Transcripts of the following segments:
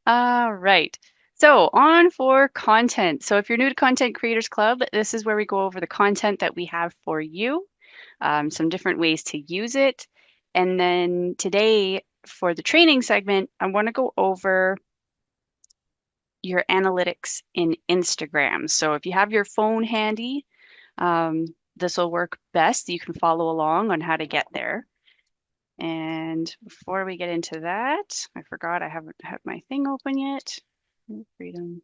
All right. So on for content. So if you're new to Content Creators Club, this is where we go over the content that we have for you, some different ways to use it. And then today for the training segment, I want to go over your analytics in Instagram. So if you have your phone handy, this will work best. You can follow along on how to get there. And before we get into that, I forgot I haven't had my thing open yet. Freedom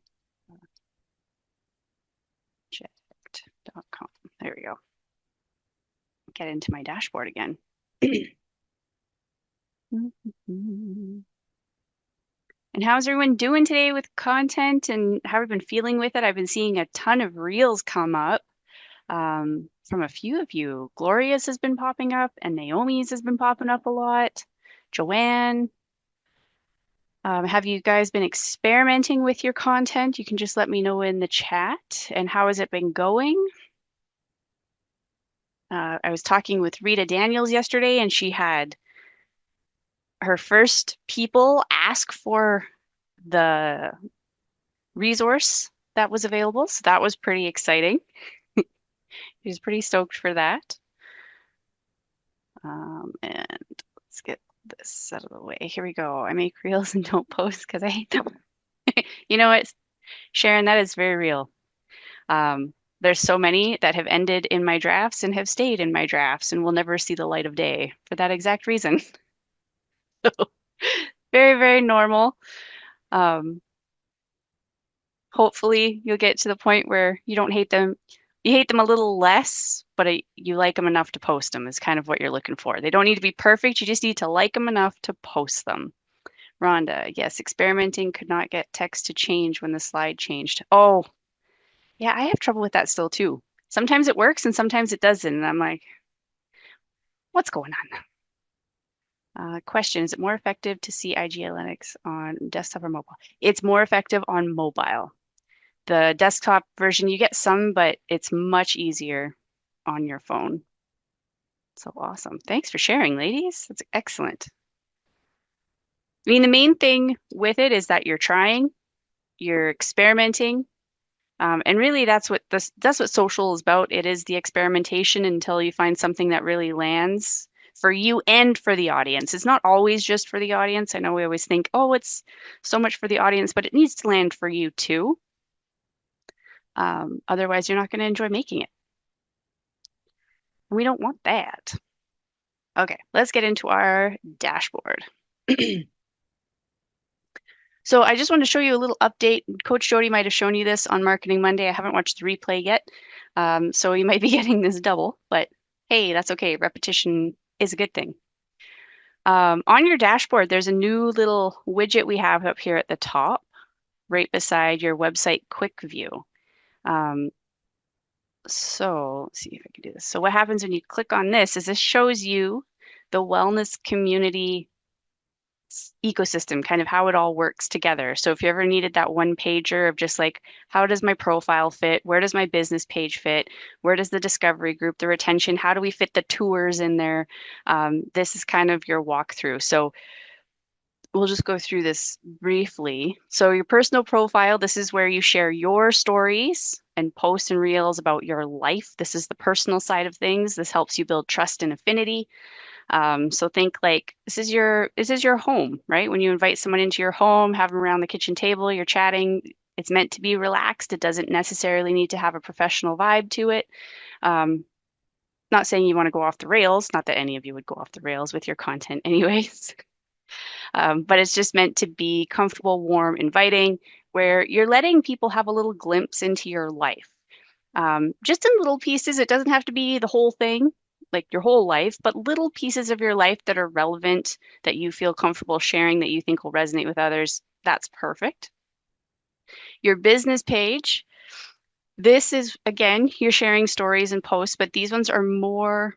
Project.com. There we go. Get into my dashboard again. And how's everyone doing today with content and how have you been feeling with it? I've been seeing a ton of reels come up from a few of you. Gloria's has been popping up and Naomi's has been popping up a lot. Joanne, have you guys been experimenting with your content? You can just let me know in the chat. And how has it been going? I was talking with Rita Daniels yesterday, and she had her first people ask for the resource that was available. So that was pretty exciting. She was pretty stoked for that. And let's get this out of the way. Here we go. I make reels and don't post because I hate them. You know what, Sharon, that is very real. There's so many that have ended in my drafts and have stayed in my drafts and will never see the light of day for that exact reason. Very, very normal. Um, Hopefully you'll get to the point where you don't hate them. You hate them a little less, but you like them enough to post them is kind of what you're looking for. They don't need to be perfect. You just need to like them enough to post them. Rhonda, yes, experimenting could not get text to change when the slide changed. Oh, yeah, I have trouble with that still too. Sometimes it works and sometimes it doesn't. And I'm like, what's going on? Question, is it more effective to see IG Analytics on desktop or mobile? It's more effective on mobile. The desktop version, you get some, but it's much easier on your phone. So awesome. Thanks for sharing, ladies. That's excellent. I mean, the main thing with it is that you're trying, you're experimenting, and really that's what social is about. It is the experimentation until you find something that really lands for you and for the audience. It's not always just for the audience. I know we always think, oh, it's so much for the audience, but it needs to land for you too. Otherwise, you're not going to enjoy making it. We don't want that. Okay, let's get into our dashboard. So I just wanted to show you a little update. Coach Jody might have shown you this on Marketing Monday. I haven't watched the replay yet, so you might be getting this double, but hey, that's okay. Repetition is a good thing. On your dashboard, there's a new little widget we have up here at the top, right beside your website quick view. So let's see if I can do this. So what happens when you click on this is this shows you the wellness community ecosystem, kind of how it all works together. So if you ever needed that one pager of just like, how does my profile fit? Where does my business page fit? Where does the discovery group, the retention, how do we fit the tours in there? This is kind of your walkthrough. So we'll just go through this briefly. So your personal profile, this is where you share your stories and posts and reels about your life. This is the personal side of things. This helps you build trust and affinity. So think like this is your home, right? When you invite someone into your home, have them around the kitchen table, you're chatting. It's meant to be relaxed. It doesn't necessarily need to have a professional vibe to it. Um, Not saying you want to go off the rails, not that any of you would go off the rails with your content anyways. But it's just meant to be comfortable, warm, inviting, where you're letting people have a little glimpse into your life. Just in little pieces. It doesn't have to be the whole thing, like your whole life, but little pieces of your life that are relevant, that you feel comfortable sharing, that you think will resonate with others. That's perfect. Your business page. This is, again, you're sharing stories and posts, but these ones are more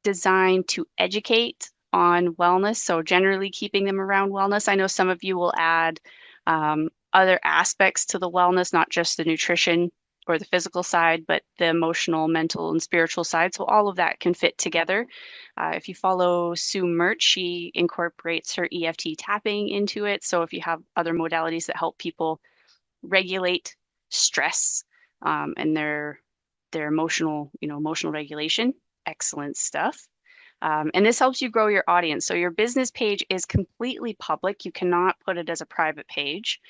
designed to educate on wellness. So generally keeping them around wellness. I know some of you will add other aspects to the wellness, not just the nutrition or the physical side, but the emotional, mental, and spiritual side. So all of that can fit together. If you follow Sue Mert, she incorporates her EFT tapping into it. So if you have other modalities that help people regulate stress and their emotional, emotional regulation, excellent stuff. And this helps you grow your audience. So your business page is completely public. You cannot put it as a private page.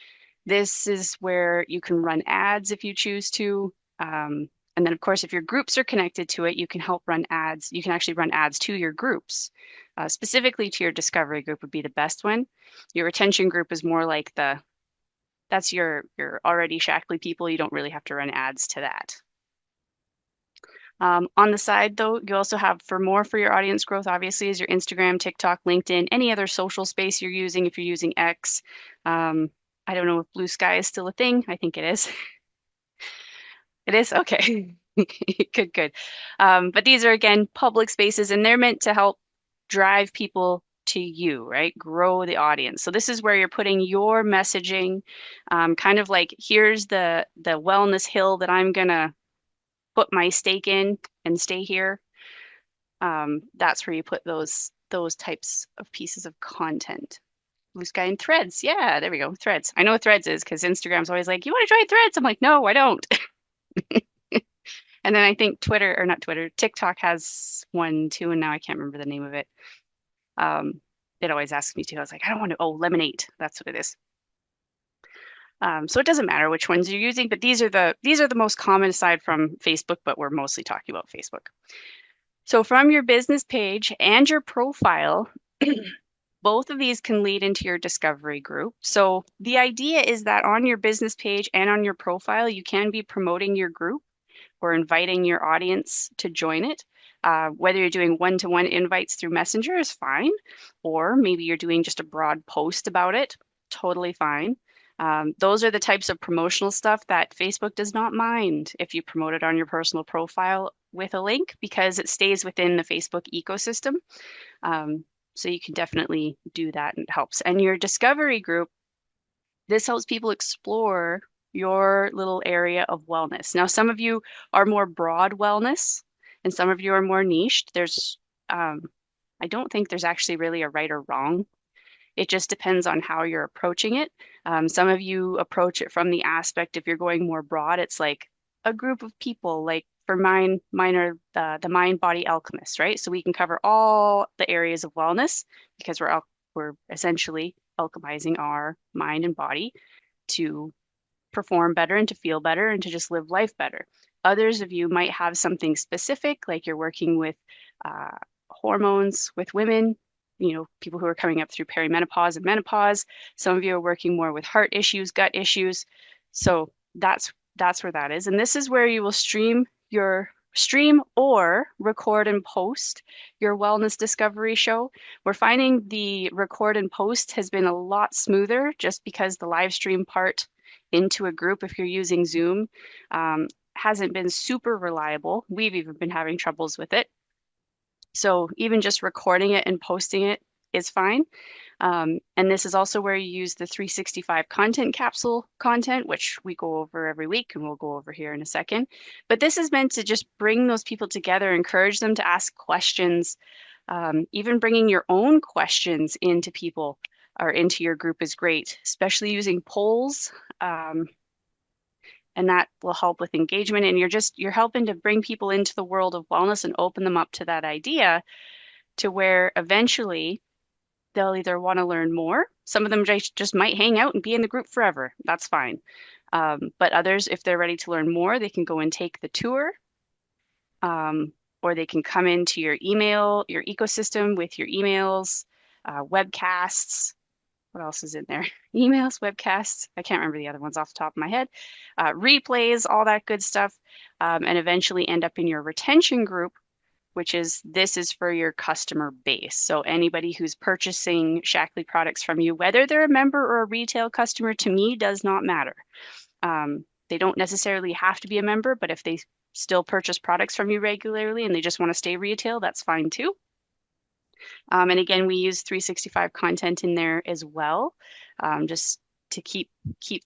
This is where you can run ads if you choose to. And then, of course, if your groups are connected to it, you can help run ads. You can actually run ads to your groups. Specifically to your discovery group would be the best one. Your retention group is more like that's your already Shaklee people. You don't really have to run ads to that. On the side, though, you also have for your audience growth, obviously, is your Instagram, TikTok, LinkedIn, any other social space you're using. If you're using X, I don't know if Blue Sky is still a thing. I think it is. It is? Okay. Good, good. But these are, again, public spaces, and they're meant to help drive people to you, right? Grow the audience. So this is where you're putting your messaging, kind of like here's the wellness hill that I'm gonna put my stake in and stay here. That's where you put those types of pieces of content. Blue Sky and Threads. Yeah, there we go. Threads. I know what Threads is because Instagram's always like, you want to try Threads? I'm like, no, I don't. And then I think Twitter, or not Twitter, TikTok has one too, and now I can't remember the name of it. It always asks me to. I was like, I don't want to. Oh, Lemonade. That's what it is. So it doesn't matter which ones you're using, but these are the most common aside from Facebook, but we're mostly talking about Facebook. So from your business page and your profile, both of these can lead into your discovery group. So the idea is that on your business page and on your profile, you can be promoting your group or inviting your audience to join it. Whether you're doing one-to-one invites through Messenger is fine, or maybe you're doing just a broad post about it, totally fine. Those are the types of promotional stuff that Facebook does not mind if you promote it on your personal profile with a link because it stays within the Facebook ecosystem. So you can definitely do that and it helps. And your discovery group, this helps people explore your little area of wellness. Now, some of you are more broad wellness and some of you are more niched. I don't think there's actually really a right or wrong. It just depends on how you're approaching it. Some of you approach it from the aspect, if you're going more broad, it's like a group of people. Like for mine are the Mind Body Alchemists, right? So we can cover all the areas of wellness because we're essentially alchemizing our mind and body to perform better and to feel better and to just live life better. Others of you might have something specific, like you're working with hormones with women, people who are coming up through perimenopause and menopause. Some of you are working more with heart issues, gut issues. So that's where that is. And this is where you will stream or record and post your wellness discovery show. We're finding the record and post has been a lot smoother just because the live stream part into a group, if you're using Zoom, hasn't been super reliable. We've even been having troubles with it. So even just recording it and posting it is fine. And this is also where you use the 365 content capsule content, which we go over every week and we'll go over here in a second. But this is meant to just bring those people together, encourage them to ask questions. Even bringing your own questions into people or into your group is great, especially using polls. And that will help with engagement. And you're helping to bring people into the world of wellness and open them up to that idea to where eventually they'll either want to learn more. Some of them just might hang out and be in the group forever. That's fine. But others, if they're ready to learn more, they can go and take the tour. Or they can come into your ecosystem with your emails, webcasts. What else is in there? Emails, webcasts. I can't remember the other ones off the top of my head. Replays, all that good stuff. And eventually end up in your retention group, this is for your customer base. So anybody who's purchasing Shaklee products from you, whether they're a member or a retail customer, to me does not matter. They don't necessarily have to be a member, but if they still purchase products from you regularly and they just want to stay retail, that's fine too. And again, we use 365 content in there as well, just to keep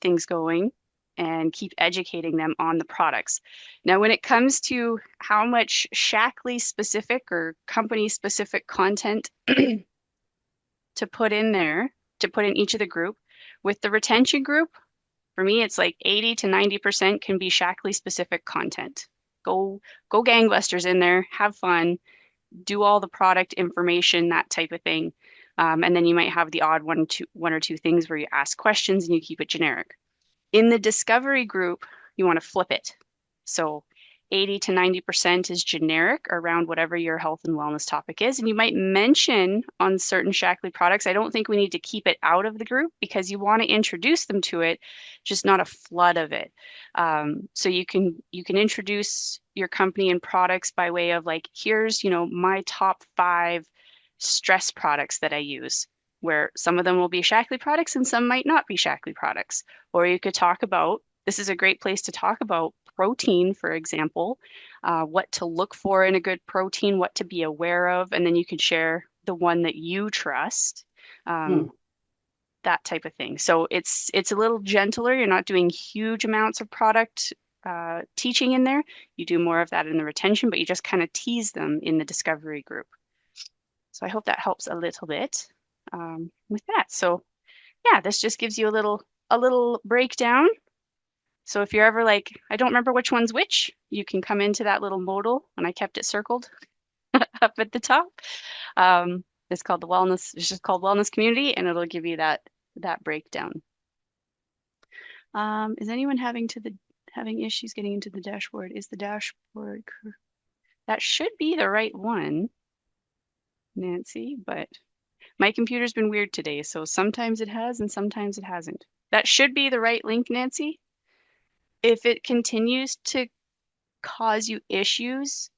things going. and keep educating them on the products. Now, when it comes to how much Shaklee specific or company specific content to put in there, to put in each of the group, with the retention group, for me, it's like 80 to 90% can be Shaklee specific content. Go gangbusters in there, have fun, do all the product information, that type of thing. And then you might have the odd one or two things where you ask questions and you keep it generic. In the discovery group, you want to flip it. So 80 to 90% is generic around whatever your health and wellness topic is. And you might mention on certain Shaklee products. I don't think we need to keep it out of the group because you want to introduce them to it, just not a flood of it. So you can introduce your company and products by way of like, here's, my top 5 stress products that I use, where some of them will be Shaklee products and some might not be Shaklee products. Or you could talk about, this is a great place to talk about protein, for example, what to look for in a good protein, what to be aware of, and then you could share the one that you trust, that type of thing. So it's a little gentler. You're not doing huge amounts of product teaching in there. You do more of that in the retention, but you just kind of tease them in the discovery group. So I hope that helps a little bit with that. So yeah, this just gives you a little breakdown. So if you're ever like, I don't remember which one's which, you can come into that little modal, and I kept it circled up at the top. It's called the wellness. It's just called Wellness Community, and it'll give you that breakdown. Is anyone having issues getting into the dashboard? Is the dashboard that should be the right one, Nancy? But my computer's been weird today, so sometimes it has and sometimes it hasn't. That should be the right link, Nancy. If it continues to cause you issues,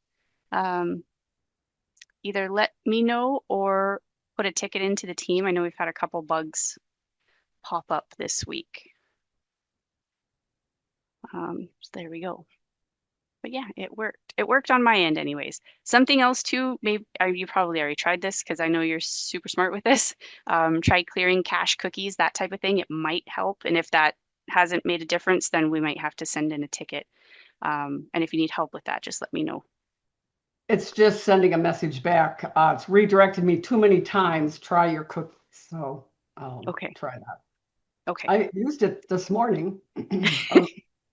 either let me know or put a ticket into the team. I know we've had a couple bugs pop up this week. So there we go. But yeah, it worked. It worked on my end anyways. Something else too, maybe you probably already tried this because I know you're super smart with this. Try clearing cache cookies, that type of thing. It might help. And if that hasn't made a difference, then we might have to send in a ticket. And if you need help with that, just let me know. It's just sending a message back. It's redirected me too many times. Try your cookies. So okay. Try that. Okay. I used it this morning.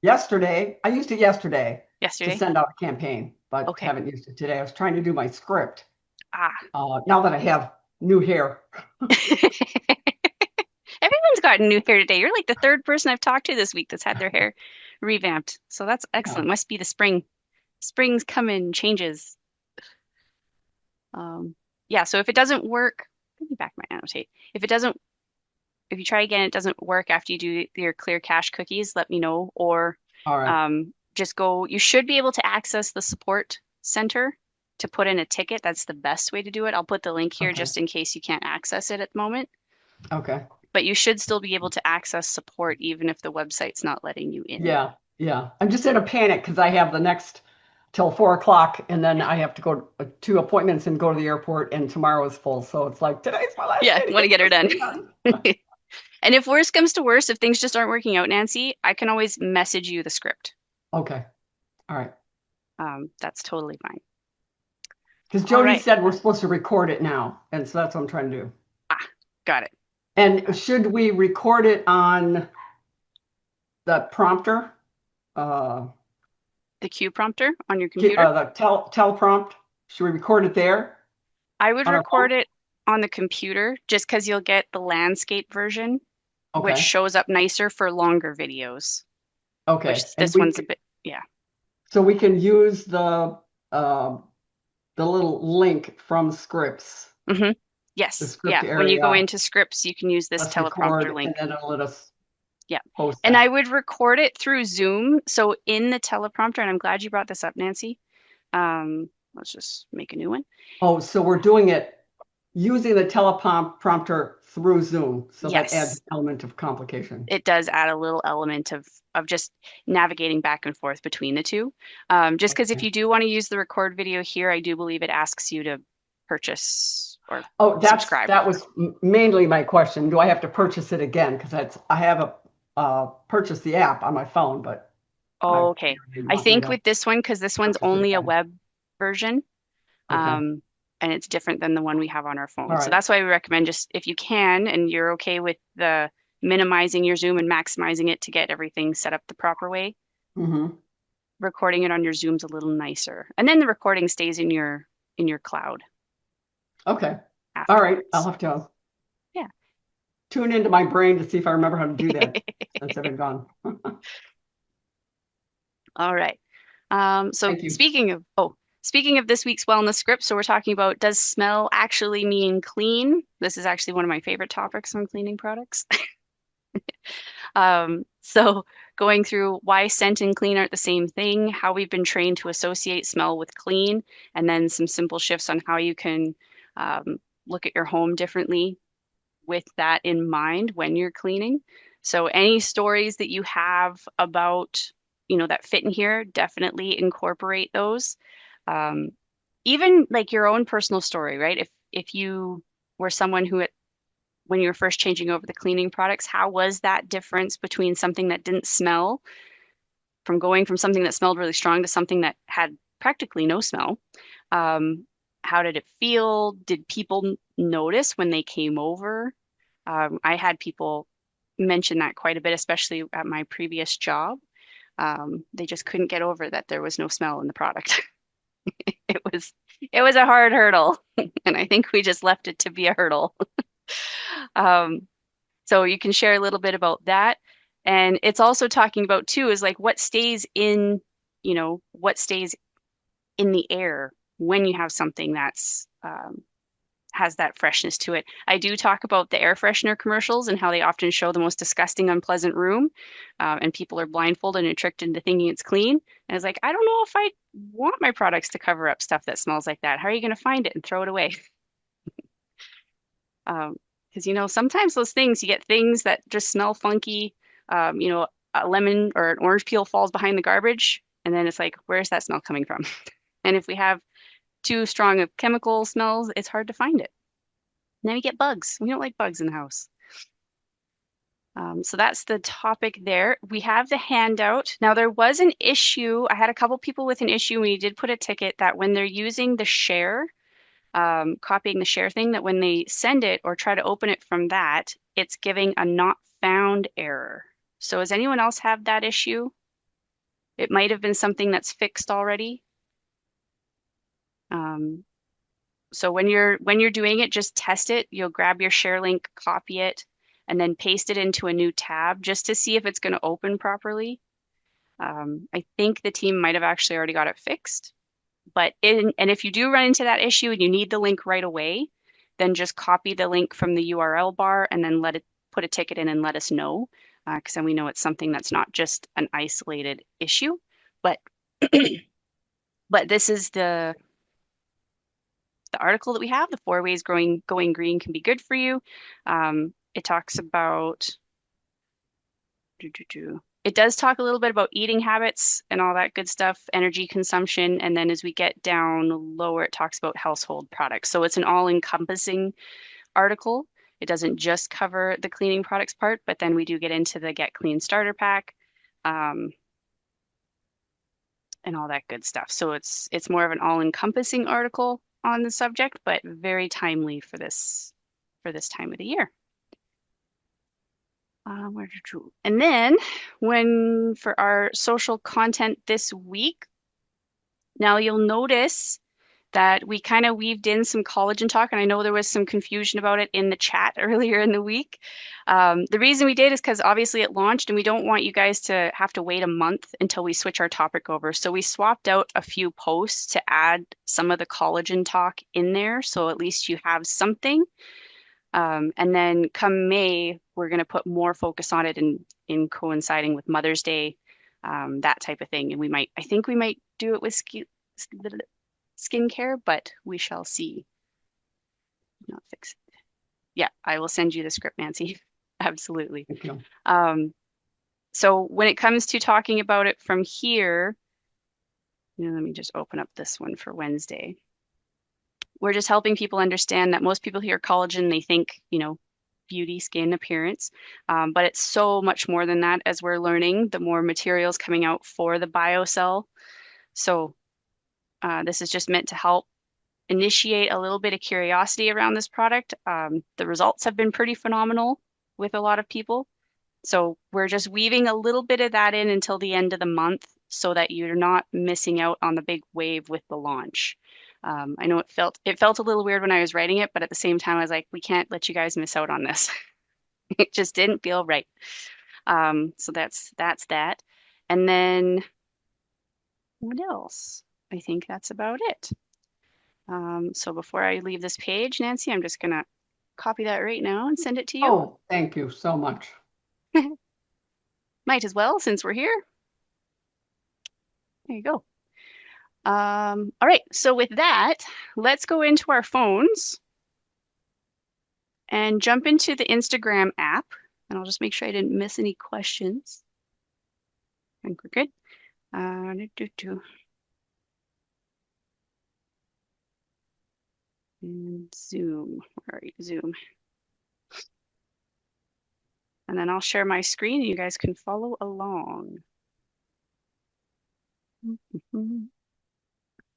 Yesterday. I used it yesterday to send out a campaign, but haven't used it today. I was trying to do my script. Now that I have new hair. Everyone's gotten new hair today. You're like the 3rd person I've talked to this week that's had their hair revamped. So that's excellent. Must be the spring. Spring's coming, changes. Yeah, so if it doesn't work, let me back my annotate. If you try again, it doesn't work after you do your clear cache cookies, let me know. Or just go, you should be able to access the support center to put in a ticket. That's the best way to do it. I'll put the link here just in case you can't access it at the moment. Okay. But you should still be able to access support even if the website's not letting you in. Yeah. I'm just in a panic because I have the next till 4 o'clock, and then I have to go to appointments and go to the airport, and tomorrow is full. So it's like, today's my last day. Want to get her done. And if worse comes to worse, if things just aren't working out, Nancy, I can always message you the script. Okay. All right. That's totally fine. Because Jody said we're supposed to record it now, and so that's what I'm trying to do. Got it. And should we record it on the prompter? The Q prompter on your computer? The teleprompt. Should we record it there? I would record it on the computer just because you'll get the landscape version, which shows up nicer for longer videos. Okay. Which this one's a bit, So we can use the little link from Scripps. Mm-hmm. Yes. When you go into Scripps, you can use this teleprompter link. And then it'll let us post that. And I would record it through Zoom. So in the teleprompter, and I'm glad you brought this up, Nancy. Let's just make a new one. Oh, so we're doing it using the teleprompter through Zoom. So that adds an element of complication. It does add a little element of just navigating back and forth between the two. Just because if you do want to use the record video here, I do believe it asks you to purchase or subscribe. That was mainly my question. Do I have to purchase it again? Because I have purchase the app on my phone, but I Okay. figured you'd I want me think to with this one, because this one's purchase it only a again. web version, Okay. and it's different than the one we have on our All phone. So right. that's why we recommend just if you can and you're okay with the minimizing your Zoom and maximizing it to get everything set up the proper way, Mm-hmm. recording it on your Zoom's a little nicer. And then the recording stays in your cloud Okay. All right. I'll afterwards. have to Yeah. tune into my brain to see if I remember how to do that since I've been gone. All right. So Thank you. speaking of this week's wellness script, so we're talking about does smell actually mean clean? This is actually one of my favorite topics on cleaning products. So going through why scent and clean aren't the same thing, how we've been trained to associate smell with clean, and then some simple shifts on how you can look at your home differently with that in mind when you're cleaning. So any stories that you have about, that fit in here, definitely incorporate those. Um, Even like your own personal story, right? If you were someone who when you were first changing over the cleaning products, how was that difference between something that didn't smell from going from something that smelled really strong to something that had practically no smell? Um, how did it feel? Did people notice when they came over? I had people mention that quite a bit, especially at my previous job. They just couldn't get over that there was no smell in the product. It was it was a hard hurdle, and I think we just left it to be a hurdle. Um, so you can share a little bit about that. And it's also talking about too is like what stays in the air when you have something that's has that freshness to it. I do talk about the air freshener commercials and how they often show the most disgusting, unpleasant room, and people are blindfolded and tricked into thinking it's clean. And it's like, I don't know if I want my products to cover up stuff that smells like that. How are you going to find it and throw it away? Um, because sometimes those things you get things that just smell funky. A lemon or an orange peel falls behind the garbage, and then it's like, where's that smell coming from? And if we have too strong of chemical smells, it's hard to find it. And then we get bugs. We don't like bugs in the house. So that's the topic there. We have the handout. Now, there was an issue. I had a couple people with an issue. We did put a ticket that when they're using the share, copying the share thing, that when they send it or try to open it from that, it's giving a not found error. So does anyone else have that issue? It might have been something that's fixed already. Um, so when you're doing it, just test it. You'll grab your share link, copy it, and then paste it into a new tab just to see if it's going to open properly. I think the team might have actually already got it fixed. And if you do run into that issue and you need the link right away, then just copy the link from the URL bar and then put a ticket in and let us know, because then we know it's something that's not just an isolated issue. But but this is the article that we have, the 4 ways going green can be good for you. It talks about it does talk a little bit about eating habits and all that good stuff, energy consumption, and then as we get down lower, it talks about household products. So it's an all-encompassing article. It doesn't just cover the cleaning products part, but then we do get into the Get Clean starter pack, um, and all that good stuff. So it's more of an all-encompassing article on the subject, but very timely for this time of the year. And then when for our social content this week, now you'll notice that we kind of weaved in some collagen talk, and I know there was some confusion about it in the chat earlier in the week. The reason we did is because obviously it launched, and we don't want you guys to have to wait a month until we switch our topic over. So we swapped out a few posts to add some of the collagen talk in there, so at least you have something. And then come May, we're going to put more focus on it in coinciding with Mother's Day, that type of thing. And I think we might do it with skincare, but we shall see. Not fix it. Yeah, I will send you the script, Nancy. Absolutely. Thank you. So when it comes to talking about it from here, let me just open up this one for Wednesday. We're just helping people understand that most people hear collagen, they think, beauty, skin appearance. But it's so much more than that as we're learning, the more materials coming out for the BioCell. So this is just meant to help initiate a little bit of curiosity around this product. The results have been pretty phenomenal with a lot of people. So we're just weaving a little bit of that in until the end of the month so that you're not missing out on the big wave with the launch. I know it felt a little weird when I was writing it, but at the same time, I was like, we can't let you guys miss out on this. It just didn't feel right. So that's that. And then what else? I think that's about it. So before I leave this page, Nancy, I'm just gonna copy that right now and send it to you. Oh, thank you so much. Might as well since we're here. There you go. All right, so with that, let's go into our phones and jump into the Instagram app. And I'll just make sure I didn't miss any questions. I think we're good. And Zoom, where are you? Zoom. And then I'll share my screen and you guys can follow along.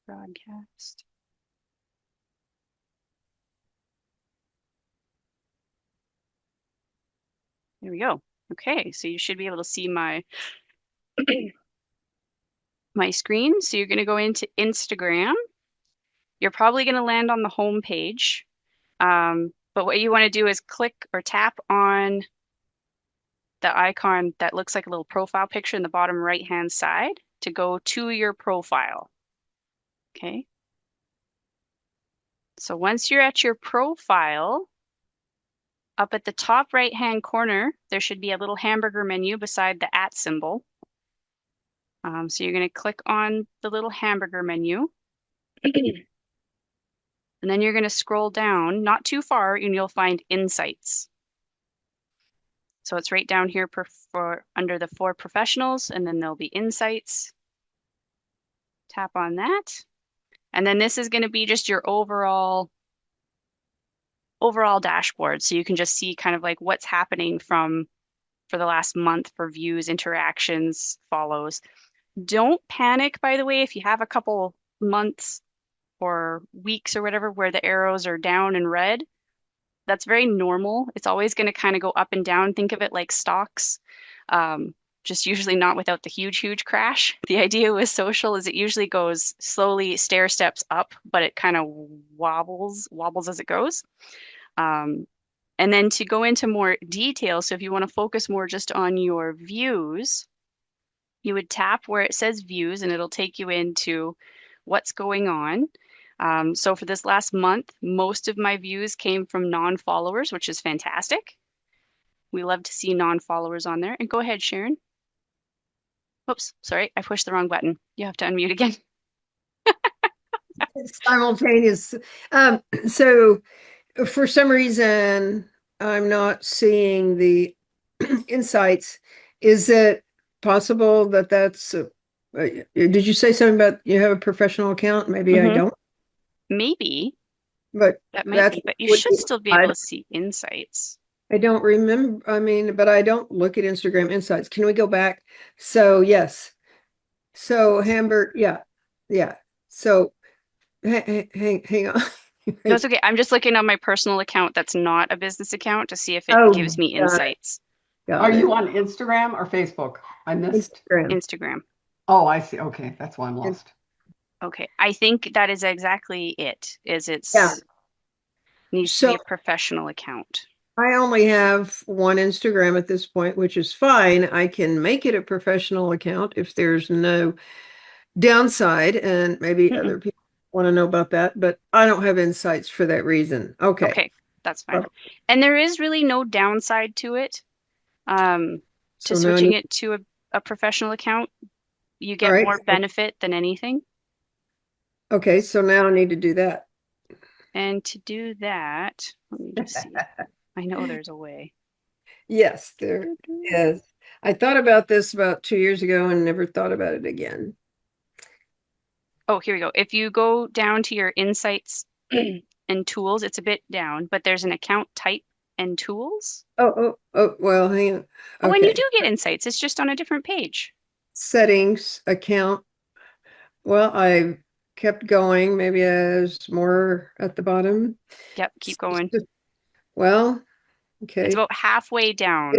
Broadcast. There we go. Okay, so you should be able to see my my screen. So you're going to go into Instagram. You're probably going to land on the home page. But what you want to do is click or tap on the icon that looks like a little profile picture in the bottom right-hand side to go to your profile. Okay. So once you're at your profile, up at the top right-hand corner, there should be a little hamburger menu beside the @ symbol. So you're going to click on the little hamburger menu. And then you're going to scroll down, not too far, and you'll find Insights. So it's right down here under the For Professionals, and then there'll be Insights. Tap on that. And then this is going to be just your overall dashboard. So you can just see kind of like what's happening for the last month for views, interactions, follows. Don't panic, by the way, if you have a couple months or weeks or whatever where the arrows are down and red. That's very normal. It's always going to kind of go up and down. Think of it like stocks, just usually not without the huge crash. The idea with social is it usually goes slowly, stair steps up, but it kind of wobbles as it goes. And then to go into more detail, so if you want to focus more just on your views, you would tap where it says views and it'll take you into what's going on. So for this last month, most of my views came from non-followers, which is fantastic. We love to see non-followers on there. And go ahead, Sharon. Oops, sorry, I pushed the wrong button. You have to unmute again. It's simultaneous. So for some reason, I'm not seeing the insights. Is it possible that that's, did you say something about you have a professional account? Maybe I don't. Maybe. But that might be, but you should still be able to see Insights. I don't remember. I mean, but I don't look at Instagram Insights. Can we go back? So yes. So Hamburg, yeah. So hang on. No, it's okay. I'm just looking on my personal account that's not a business account to see if it gives me insights. Are you on Instagram or Facebook? I missed Instagram. Oh, I see. Okay, that's why I'm lost. Okay, I think that is exactly it. Needs to be a professional account. I only have one Instagram at this point, which is fine. I can make it a professional account if there's no downside, and maybe other people want to know about that, but I don't have insights for that reason. Okay, that's fine. And there is really no downside to it. To switching it to a professional account, you get more benefit than anything. Okay, so now I need to do that. And to do that, let me just see. I know there's a way. Yes, there is. I thought about this about 2 years ago and never thought about it again. Oh, here we go. If you go down to your Insights and Tools, it's a bit down, but there's an account type and tools. Well, hang on. Oh, and you Okay. do get insights. It's just on a different page. Settings, account. Well, I kept going. Maybe there's more at the bottom. Yep, keep going. Well, It's okay. about halfway down.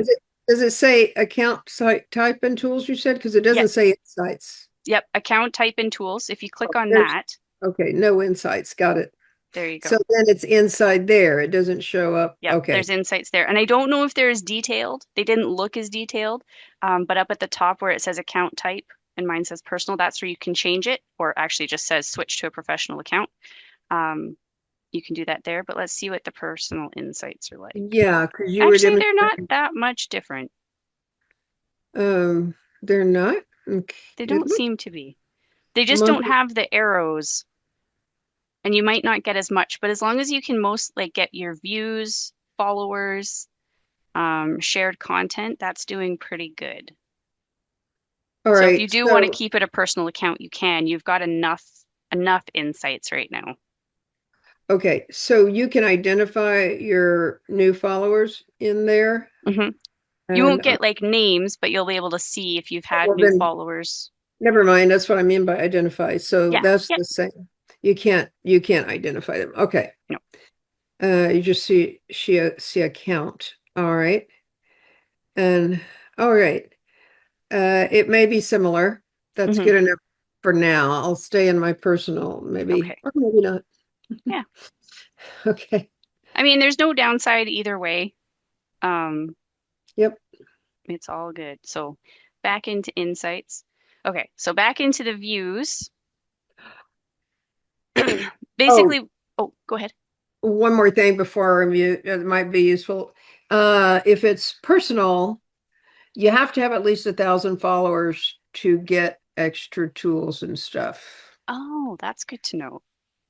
Does it say account site type and tools you said? Because it doesn't Yep, say insights. yep, account type and tools. If you click on There's, that, okay, no insights. Got it. there you So go. then it's inside there. It doesn't show up. Yep, Okay. there's insights there. And I don't know if they're as detailed. They didn't look as detailed, but up at the top where it says account type and mine says personal, that's where you can change it, or actually just says switch to a professional account. You can do that there, but let's see what the personal insights are like. Yeah, because you were Actually, they're not demonstrating. that much different. They're not. Okay. They It don't looks seem to be. They just don't monthly. have the arrows, and you might not get as much, but as long as you can most like get your views, followers, shared content, that's doing pretty good. All So if you right. do want to So keep it a personal account, you can. You've got enough insights right now. okay, so you can identify your new followers in there, Hmm. You and won't get like names, but you'll be able to see if you've had well new then, followers. never mind. That's what I mean by identify. So Yeah. that's Yep. the same. You can't identify them. Okay. No. You just see account. All right. And all right. It may be similar. That's Hmm. good enough for now. I'll stay in my personal, maybe, Okay. or maybe not. Yeah. Okay. I mean, there's no downside either way. Um, Yep. it's all good. So back into insights. Okay, so back into the views. Oh, Basically, oh, go ahead. one more thing before it might be useful. If it's personal, you have to have at least 1,000 followers to get extra tools and stuff. Oh, that's good to know.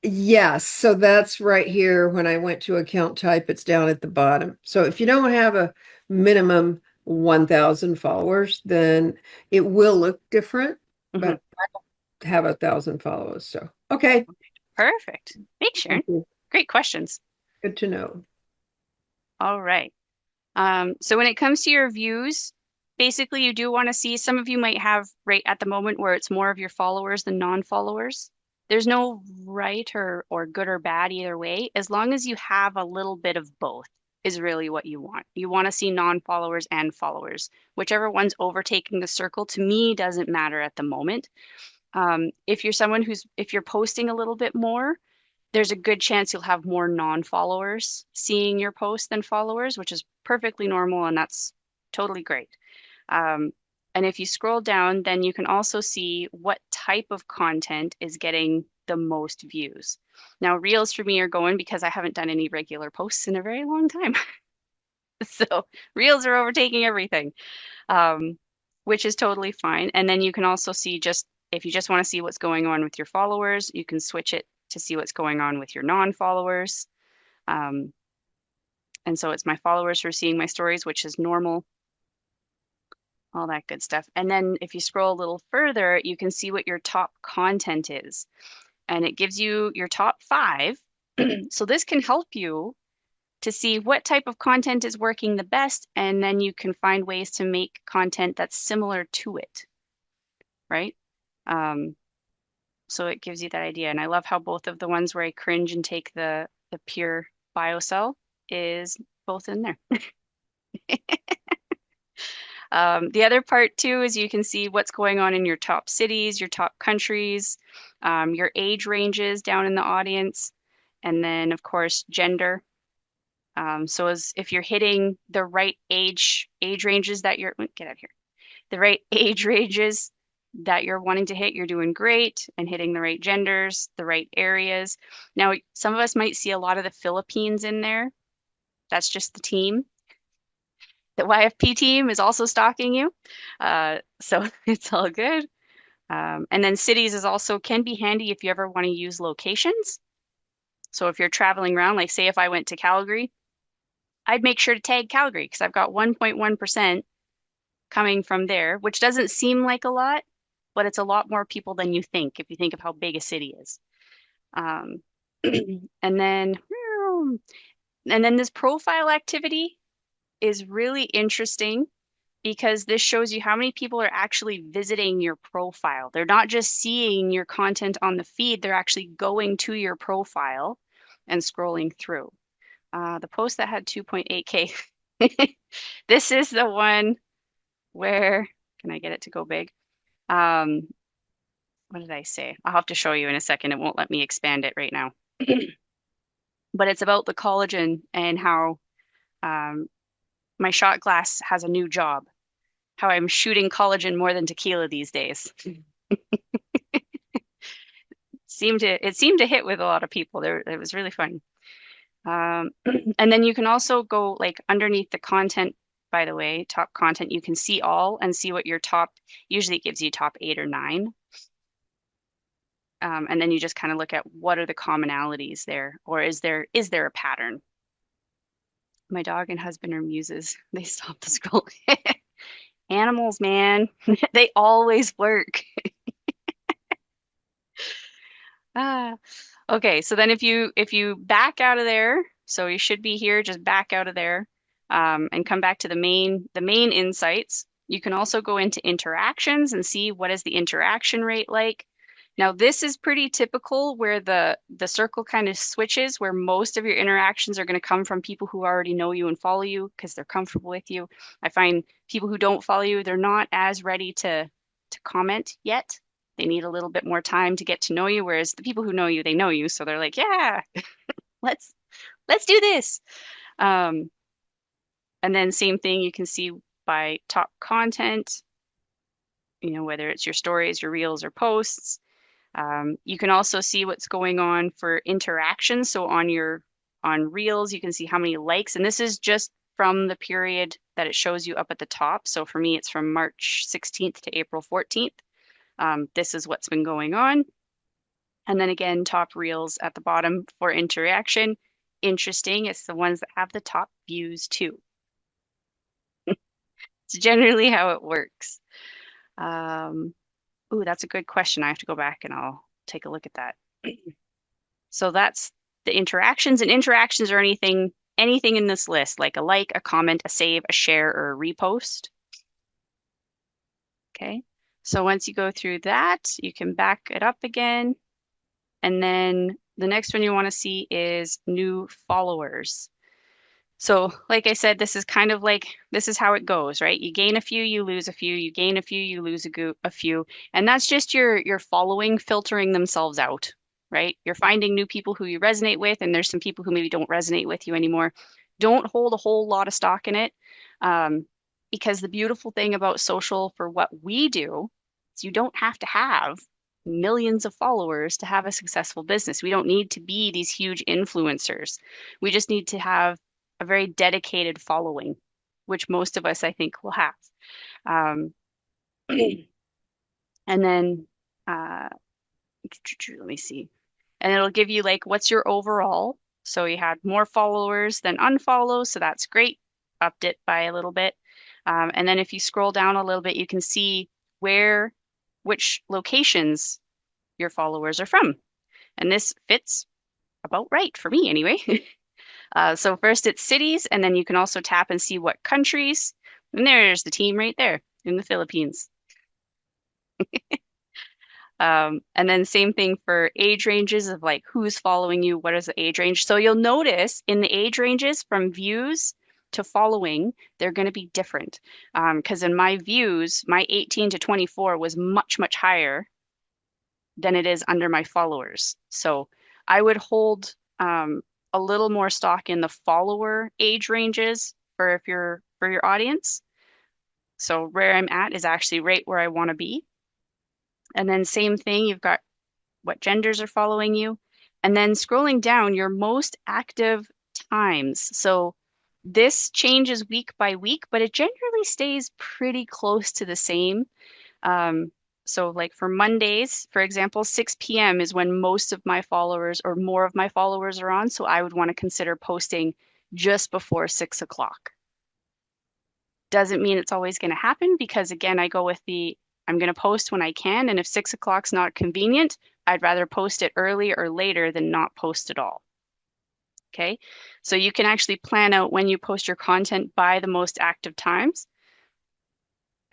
Yes, so that's right here. When I went to account type, it's down at the bottom. So if you don't have a minimum 1,000 followers, then it will look different, Hmm. but I don't have 1,000 followers. So, okay. Perfect. Thanks, Sharon. Thank you. Great questions. Good to know. All right. So when it comes to your views, basically you do want to see, some of you might have right at the moment where it's more of your followers than non-followers. There's no right or good or bad either way, as long as you have a little bit of both is really what you want. You want to see non-followers and followers. Whichever one's overtaking the circle to me doesn't matter at the moment. If you're someone if you're posting a little bit more, there's a good chance you'll have more non-followers seeing your post than followers, which is perfectly normal and that's totally great. Um, and if you scroll down, then you can also see what type of content is getting the most views. Now, Reels for me are going because I haven't done any regular posts in a very long time. So Reels are overtaking everything, which is totally fine. And then you can also see just if you just want to see what's going on with your followers, you can switch it to see what's going on with your non-followers. Um, and so it's my followers who are seeing my stories, which is normal, all that good stuff. And then if you scroll a little further, you can see what your top content is. And it gives you your top 5. So this can help you to see what type of content is working the best, and then you can find ways to make content that's similar to it, right? Um, so it gives you that idea. And I love how both of the ones where I cringe and take the pure biocell is both in there. The other part too is you can see what's going on in your top cities, your top countries, your age ranges down in the audience, and then of course gender. So as if you're hitting the right age ranges that you're get out of here, the right age ranges that you're wanting to hit, you're doing great and hitting the right genders, the right areas. Now, some of us might see a lot of the Philippines in there. That's just the team. The YFP team is also stalking you. So it's all good. And then cities is also can be handy if you ever want to use locations. So if you're traveling around, like say if I went to Calgary, I'd make sure to tag Calgary because I've got 1.1% coming from there, which doesn't seem like a lot, but it's a lot more people than you think if you think of how big a city is. Um, and then And then this profile activity is really interesting because this shows you how many people are actually visiting your profile. They're not just seeing your content on the feed, they're actually going to your profile and scrolling through. The post that had 2.8K. This is the one where, can I get it to go big? What did I say? I'll have to show you in a second. It won't let me expand it right now. But it's about the collagen and how my shot glass has a new job, how I'm shooting collagen more than tequila these days. It seemed to hit with a lot of people. It was really fun. And then you can also go like underneath the content, by the way, top content, you can see all and see what your top, usually it gives you top 8 or 9. And then you just kind of look at what are the commonalities there, or is there a pattern? My dog and husband are muses. They stop the scroll. Animals, man, they always work. Ah, okay. So then if you back out of there, so you should be here, just back out of there, and come back to the main insights. You can also go into interactions and see what is the interaction rate like. Now this is pretty typical where the circle kind of switches, where most of your interactions are going to come from people who already know you and follow you because they're comfortable with you. I find people who don't follow you, they're not as ready to comment yet. They need a little bit more time to get to know you, whereas the people who know you, they know you, so they're like, yeah, let's do this. And then same thing you can see by top content, whether it's your stories, your reels, or posts. You can also see what's going on for interactions. So on reels, you can see how many likes, and this is just from the period that it shows you up at the top. So for me, it's from March 16th to April 14th. This is what's been going on. And then again, top reels at the bottom for interaction. Interesting, it's the ones that have the top views too. It's generally how it works. Ooh, that's a good question. I have to go back and I'll take a look at that. So that's the interactions, and interactions are anything in this list, like a like, a comment, a save, a share, or a repost. Okay. So once you go through that, you can back it up again. And then the next one you want to see is new followers. So like I said, this is kind of like, this is how it goes, right? You gain a few, you lose a few, you gain a few, you lose a few. And that's just your following filtering themselves out, right? You're finding new people who you resonate with, and there's some people who maybe don't resonate with you anymore. Don't hold a whole lot of stock in it. Because the beautiful thing about social for what we do is you don't have to have millions of followers to have a successful business. We don't need to be these huge influencers. We just need to have a very dedicated following, which most of us, I think, will have. And then, let me see. And it'll give you like, what's your overall? So you had more followers than unfollows, so that's great. Upped it by a little bit. And then if you scroll down a little bit, you can see which locations your followers are from. And this fits about right for me anyway. So first it's cities, and then you can also tap and see what countries. And there's the team right there in the Philippines. And then same thing for age ranges of like who's following you, what is the age range. So you'll notice in the age ranges from views to following, they're going to be different. Because in my views, my 18 to 24 was much, much higher than it is under my followers. So I would hold a little more stock in the follower age ranges for your audience. So where I'm at is actually right where I want to be. And then same thing, you've got what genders are following you. And then scrolling down, your most active times. So this changes week by week, but it generally stays pretty close to the same. So like for Mondays, for example, 6 p.m. is when most of my followers or more of my followers are on. So I would want to consider posting just before 6 o'clock. Doesn't mean it's always going to happen because again, I go with I'm going to post when I can. And if 6 o'clock's not convenient, I'd rather post it early or later than not post at all. Okay, so you can actually plan out when you post your content by the most active times.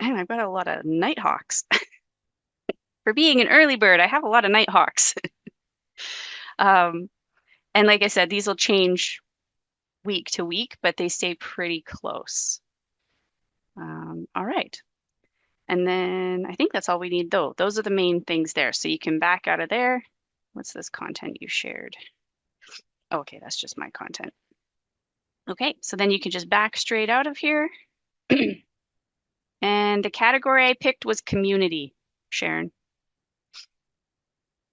And I've got a lot of Nighthawks. For being an early bird, I have a lot of Nighthawks. Um, and like I said, these will change week to week, but they stay pretty close. All right. And then I think that's all we need though. Those are the main things there. So you can back out of there. What's this content you shared? Oh, okay, that's just my content. Okay, so then you can just back straight out of here. And the category I picked was community, Sharon.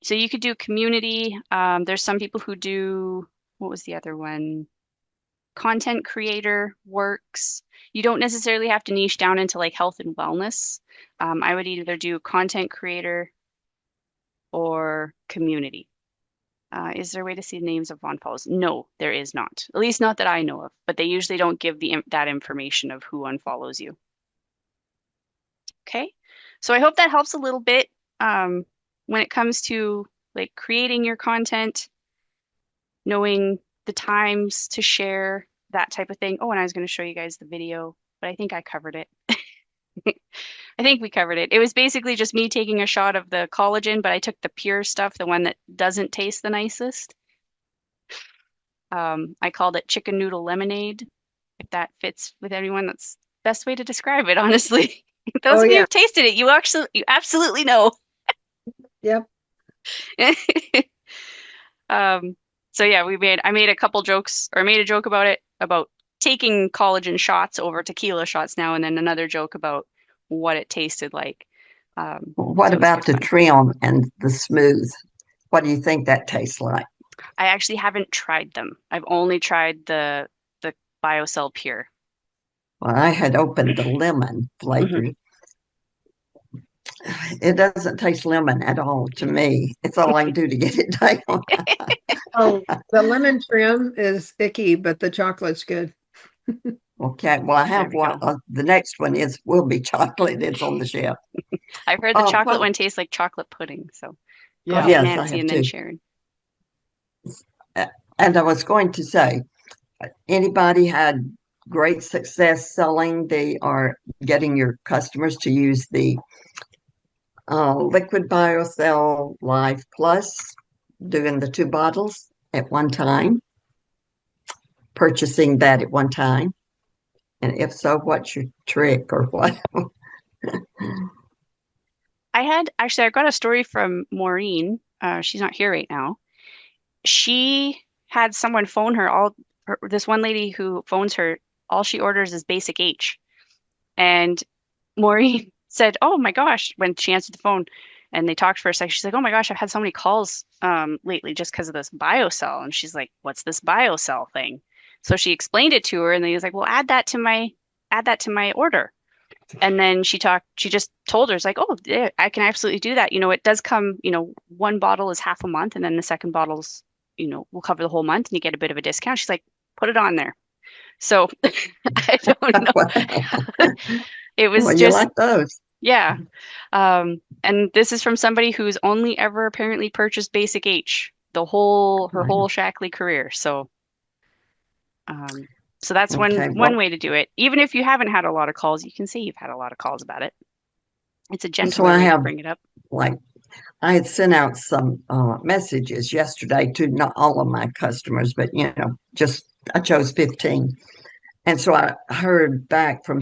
So you could do community. There's some people who do, what was the other one? Content creator works. You don't necessarily have to niche down into like health and wellness. I would either do content creator or community. Is there a way to see the names of unfollows? No, there is not. At least not that I know of. But they usually don't give that information of who unfollows you. Okay, so I hope that helps a little bit when it comes to like creating your content, knowing the times to share, that type of thing. Oh, and I was going to show you guys the video, but I think I covered it. I think we covered it. It was basically just me taking a shot of the collagen, but I took the pure stuff, the one that doesn't taste the nicest. I called it chicken noodle lemonade. If that fits with anyone, that's the best way to describe it, honestly. Those Oh of you yeah. who've tasted it, you absolutely know. Yep. So yeah, I made a couple jokes, or I made a joke about it, about taking collagen shots over tequila shots now, and then another joke about what it tasted like. What So about it's the fun. trim and the smooth? What do you think that tastes like? I actually haven't tried them. I've only tried the BioCell Pure. Well, I had opened the lemon flavor. It doesn't taste lemon at all to me. It's all I can do to get it down. Oh, the lemon trim is icky, but the chocolate's good. Okay, well, I There have we one. go. The next one will be chocolate. It's on the shelf. I've heard the chocolate Well, one tastes like chocolate pudding. So go Yeah. ahead, yes, I Nancy, have and then too. Sharon. And I was going to say, anybody had great success selling or getting your customers to use the Liquid BioCell Life Plus, doing the 2 bottles at one time, purchasing that at one time? And if so, what's your trick or what? I got a story from Maureen. She's not here right now. She had someone phone her this one lady who phones her, all she orders is Basic H. And Maureen said, "Oh my gosh," when she answered the phone and they talked for a second, she's like, "Oh my gosh, I've had so many calls lately just because of this BioCell." And she's like, "What's this BioCell thing?" So she explained it to her and then he was like, "Well, add that to my order." And then she just told her, it's like, "Oh, yeah, I can absolutely do that. It does come, one bottle is half a month and then the second bottle's, will cover the whole month and you get a bit of a discount." She's like, "Put it on there." So I don't know. It was Well, you just, like those. yeah. And this is from somebody who's only ever apparently purchased Basic H her whole Shackley career. Um, so that's Okay, one well, way to do it. Even if you haven't had a lot of calls, you can say you've had a lot of calls about it. It's a so gentler I way to have bring it up. like I had sent out some messages yesterday to not all of my customers, but just I chose 15. And so I heard back from,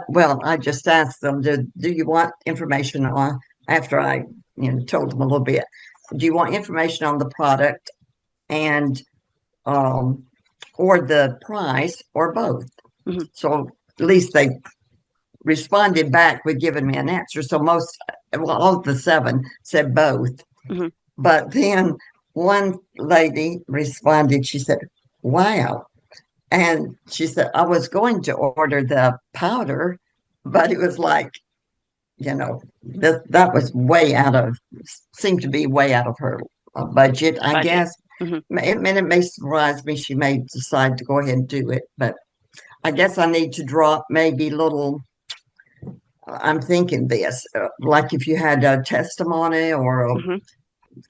well, I just asked them, do you want information on, after I told them a little bit, do you want information on the product and or the price or both? Mhm. So at least they responded back with giving me an answer. So all of the 7 said both. Mhm. But then one lady responded, she said, "Wow." And she said, "I was going to order the powder, but it was like, that was seemed to be way out of her budget, I Budget. guess. Mhm. It may surprise me. She may decide to go ahead and do it, but I guess I need to drop maybe I'm thinking this, like if you had a testimony or Mhm.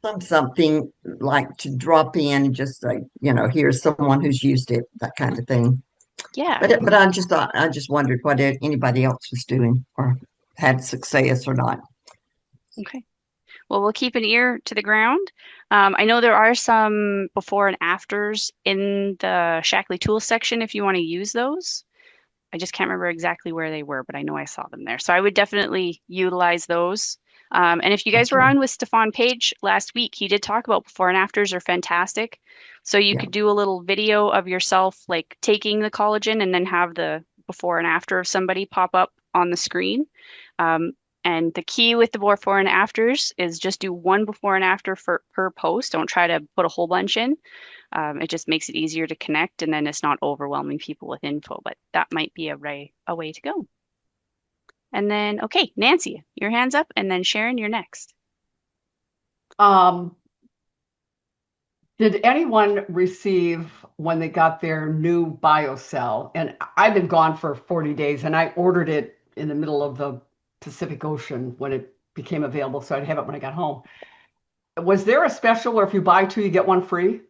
something like to drop in and just say, here's someone who's used it, that kind of thing. Yeah. But I just wondered what anybody else was doing or had success or not. Okay. Well, we'll keep an ear to the ground. I know there are some before and afters in the Shackley Tools section if you want to use those. I just can't remember exactly where they were, but I know I saw them there. So I would definitely utilize those. And if you guys were Okay. on with Stefan Page last week, he did talk about before and afters are fantastic. So you Yeah. could do a little video of yourself like taking the collagen and then have the before and after of somebody pop up on the screen. And the key with the before and afters is just do one before and after per post. Don't try to put a whole bunch in. It just makes it easier to connect, and then it's not overwhelming people with info. But that might be a way to go. And then, okay, Nancy, your hand's up, and then Sharon, you're next. Did anyone receive when they got their new BioCell? And I've been gone for 40 days, and I ordered it in the middle of the Pacific Ocean when it became available, so I'd have it when I got home. Was there a special where if you buy two, you get one free?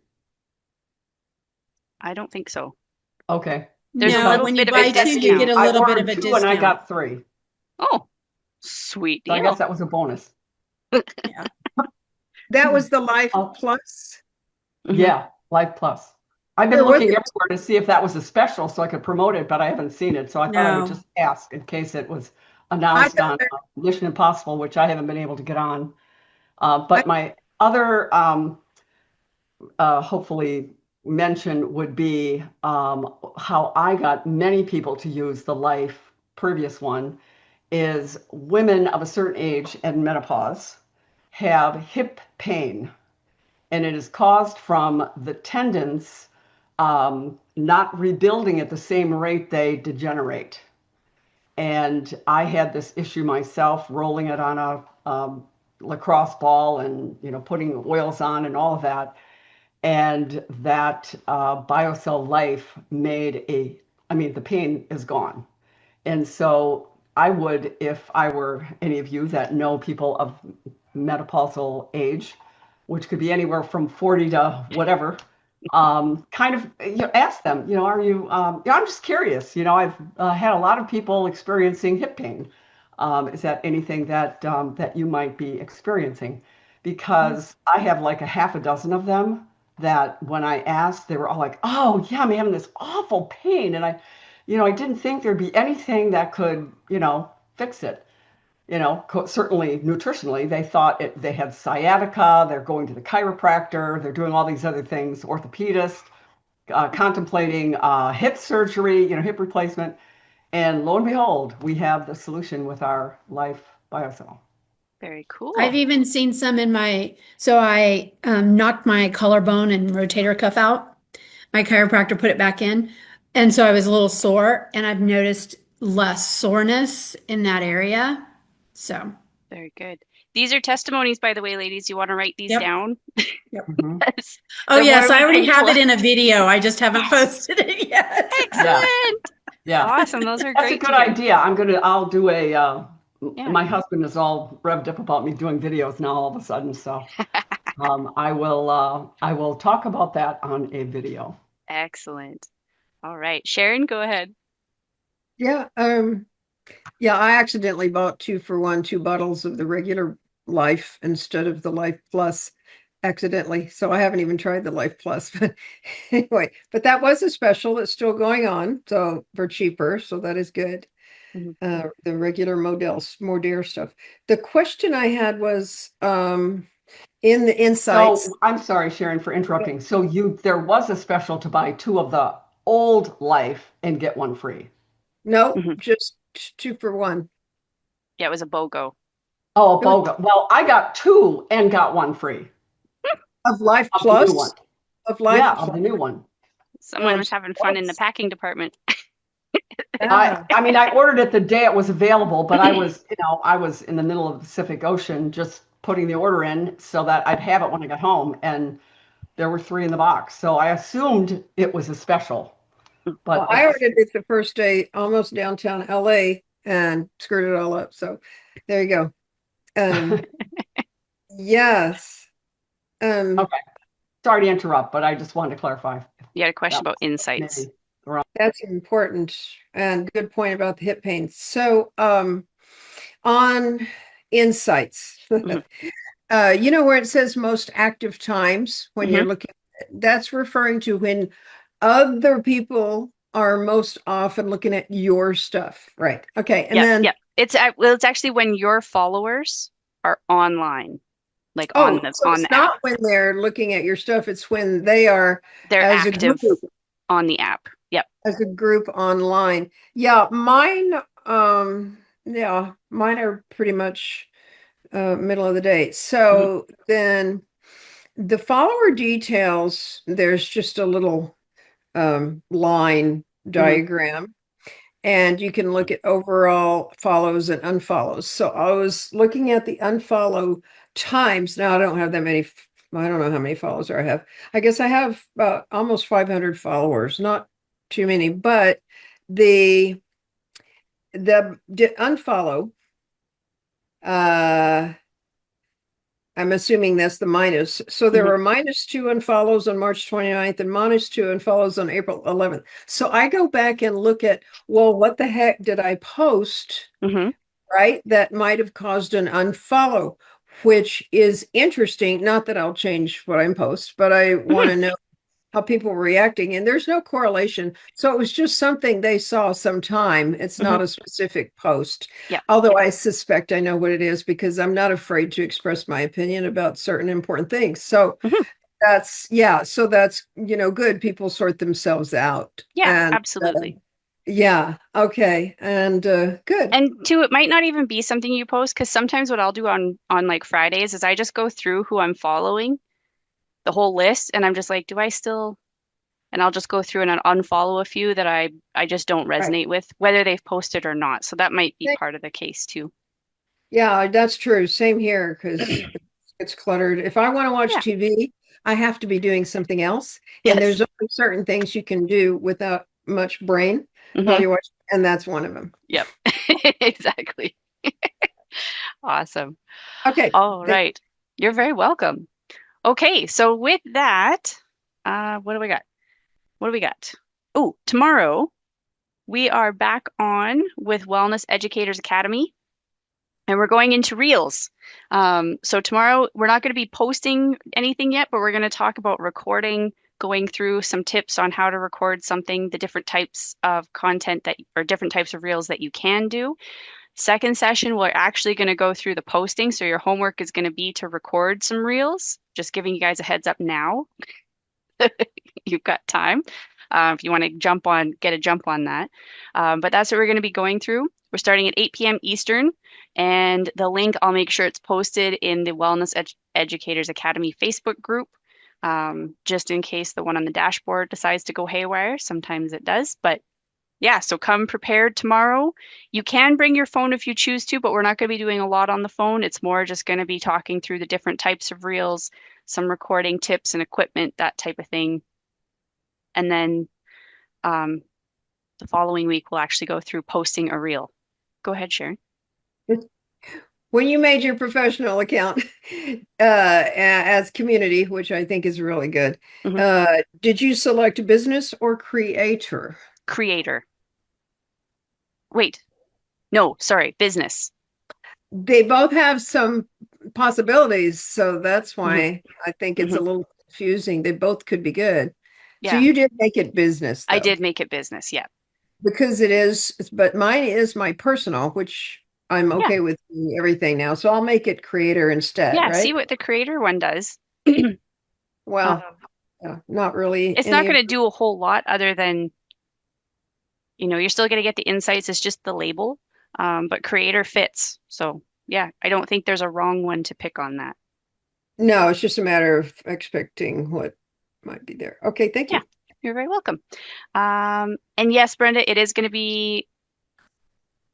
I don't think so. Okay. There's a No, little when you bit of a buy two, you get a I little bit ordered of a two and I discount. got three. Oh, sweet So I deal. guess that was a bonus. That was the Life Oh. Plus. Mhm. Yeah, Life Plus. I've been There was looking a- everywhere to see if that was a special so I could promote it, but I haven't seen it. So I thought I No. would just ask in case it was announced thought on Mission Impossible, which I haven't been able to get on. But my other hopefully mention would be how I got many people to use the Life previous one is women of a certain age and menopause have hip pain, and it is caused from the tendons not rebuilding at the same rate they degenerate. And I had this issue myself, rolling it on a lacrosse ball and putting oils on and all of that. And that BioCell Life the pain is gone. And so I would, if I were any of you that know people of menopausal age, which could be anywhere from 40 to whatever, kind of ask them, are you, I'm just curious, I've had a lot of people experiencing hip pain. Is that anything that you might be experiencing? Because I have like a half a dozen of them that when I asked, they were all like, oh yeah, I'm having this awful pain. And I didn't think there'd be anything that could, fix it. Certainly nutritionally, they thought they had sciatica, they're going to the chiropractor, they're doing all these other things, orthopedist, contemplating hip surgery, hip replacement. And lo and behold, we have the solution with our Life BioCell. Very cool. I've even seen some so I knocked my collarbone and rotator cuff out. My chiropractor put it back in. And so I was a little sore, and I've noticed less soreness in that area. So, Very good. These are testimonies, by the way, ladies. You want to write these Yep. down? Mhm. oh The yes, more I we already can have it collect- in a video. I just haven't posted it yet. Excellent. Yeah. Awesome. Those are That's a great good to hear. idea. I'll do a, Yeah. my husband is all revved up about me doing videos now all of a sudden. So I will talk about that on a video. Excellent. All right. Sharon, go ahead. Yeah, I accidentally bought 2-for-1, 2 bottles of the regular Life instead of the Life Plus accidentally. So I haven't even tried the Life Plus. But anyway, but that was a special that's still going on. So for cheaper. So that is good. Mhm. The regular Modere stuff. The question I had was in the insights. So I'm sorry, Sharon, for interrupting. So there was a special to buy 2 of the old Life and get 1 free. No, Mhm. just 2-for-1 Yeah, it was a BOGO. Oh, It was- BOGO. Well, I got 2 and got 1 free of Life of the new Plus. one. Of Life Yeah, Plus. of the new one. Someone Oh, was having fun in the yes. packing department. Ah, I ordered it the day it was available, but I was in the middle of the Pacific Ocean just putting the order in so that I'd have it when I got home, and there were 3 in the box. So I assumed it was a special. But well, I ordered it the first day, almost downtown LA, and screwed it all up. So there you go. Yes. Okay. Sorry to interrupt, but I just wanted to clarify. You had a question That about insights. maybe. That's important and good point about the hip pain. So, on insights, Mhm. you know where it says most active times when you're Mhm. looking, that's referring to when other people are most often looking at your stuff, right? Okay, and Yep, then yep. Well, it's actually when your followers are online, like oh, on so the it's app. not when they're looking at your stuff, it's when they are They're as a active group, on the app. Yep. as a group online. Yeah, mine are pretty much middle of the day. Mhm. So then the follower details, there's just a little line Mhm. diagram, and you can look at overall follows and unfollows. So I was looking at the unfollow times. Now I don't have that many. I don't know how many followers I have. I guess I have about almost 500 followers, not too many, but the unfollow, uh I'm assuming that's the minus. So there Mhm. were -2 unfollows on March 29th and -2 unfollows on April 11th. So I go back and look at, well, what the heck did I post, Mhm. right? That might have caused an unfollow, which is interesting. Not that I'll change what I post, but I want Mhm. to know how people were reacting. And there's no correlation. So it was just something they saw sometime. It's Mhm. not a specific post. Yep. Although I suspect I know what it is because I'm not afraid to express my opinion about certain important things. So Mhm. so that's, good. People sort themselves out. Yeah, And absolutely. yeah, okay. And good. And two, it might not even be something you post because sometimes what I'll do on like Fridays is I just go through who I'm following, the whole list, and I'm just like, do I still? And I'll just go through and unfollow a few that I just don't Right. resonate with, whether they've posted or not. So that might be part of the case too. Yeah, that's true. Same here because it's cluttered. If I want to watch Yeah. TV, I have to be doing something else. And Yes. there's only certain things you can do without much brain while Hmm. you're watching, and that's one of them. Yep. Exactly. Awesome. Okay. All right. You're very welcome. Okay, so with that, what do we got? What do we got? Oh, tomorrow we are back on with Wellness Educators Academy, and we're going into Reels. So tomorrow we're not going to be posting anything yet, but we're going to talk about recording, going through some tips on how to record something, the different types of content that, or different types of Reels that you can do. Second session, we're actually going to go through the posting. So your homework is going to be to record some Reels. Just giving you guys a heads up now. You've got time. If you want to get a jump on that. But that's what we're going to be going through. We're starting at 8 p.m. Eastern, and the link, I'll make sure it's posted in the Wellness Educators Academy Facebook group, just in case the one on the dashboard decides to go haywire. Sometimes it does, but yeah, so come prepared tomorrow. You can bring your phone if you choose to, but we're not going to be doing a lot on the phone. It's more just going to be talking through the different types of reels, some recording tips and equipment, that type of thing. And then um, the following week, we'll actually go through posting a reel. Go ahead, Sharon. When you made your professional account as community, which I think is really good, Mhm. did you select business or creator? Creator. Wait, no, sorry, business. They both have some possibilities, so that's Mhm. why I think it's a Mhm. little confusing. They both could be good. So Yeah, you did make it business I though, did make it business. Yeah. because but mine is my personal, which I'm Yeah. okay with everything now. So I'll make it creator instead, Yeah. See right? what the creator one does. Um, Well, not really it's not any of, going to do a whole lot other than you're still going to get the insights. It's just the label, but creator fits. So yeah, I don't think there's a wrong one to pick on that. no, it's just a matter of expecting what might be there. Okay, thank Yeah, you. you're very welcome. And yes, Brenda, it is going to be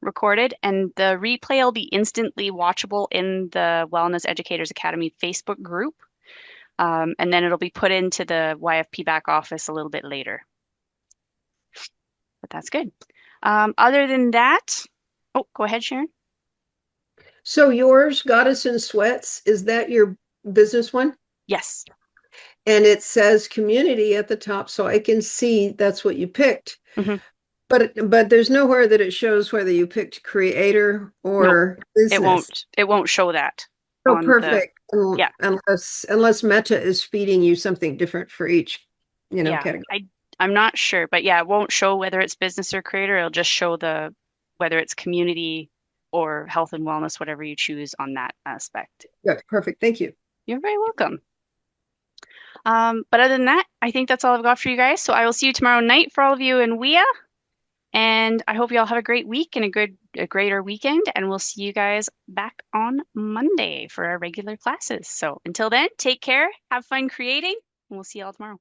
recorded, and the replay will be instantly watchable in the Wellness Educators Academy Facebook group. And then it'll be put into the YFP back office a little bit later. But that's good. Other than that, oh, go ahead, Sharon. So yours, Goddess in Sweats, is that your business one? Yes. And it says community at the top, so I can see that's what you picked. Mhm. But there's nowhere that it shows whether you picked creator or business. It won't show that Oh, on the, perfect. yeah. Unless Meta is feeding you something different for each, Yeah. category. I'm not sure, but yeah, it won't show whether it's business or creator. It'll just show whether it's community or health and wellness, whatever you choose on that aspect. Good, perfect. Thank you. You're very welcome. But other than that, I think that's all I've got for you guys. So I will see you tomorrow night for all of you in WIA. And I hope you all have a great week and a greater weekend. And we'll see you guys back on Monday for our regular classes. So until then, take care, have fun creating, and we'll see you all tomorrow.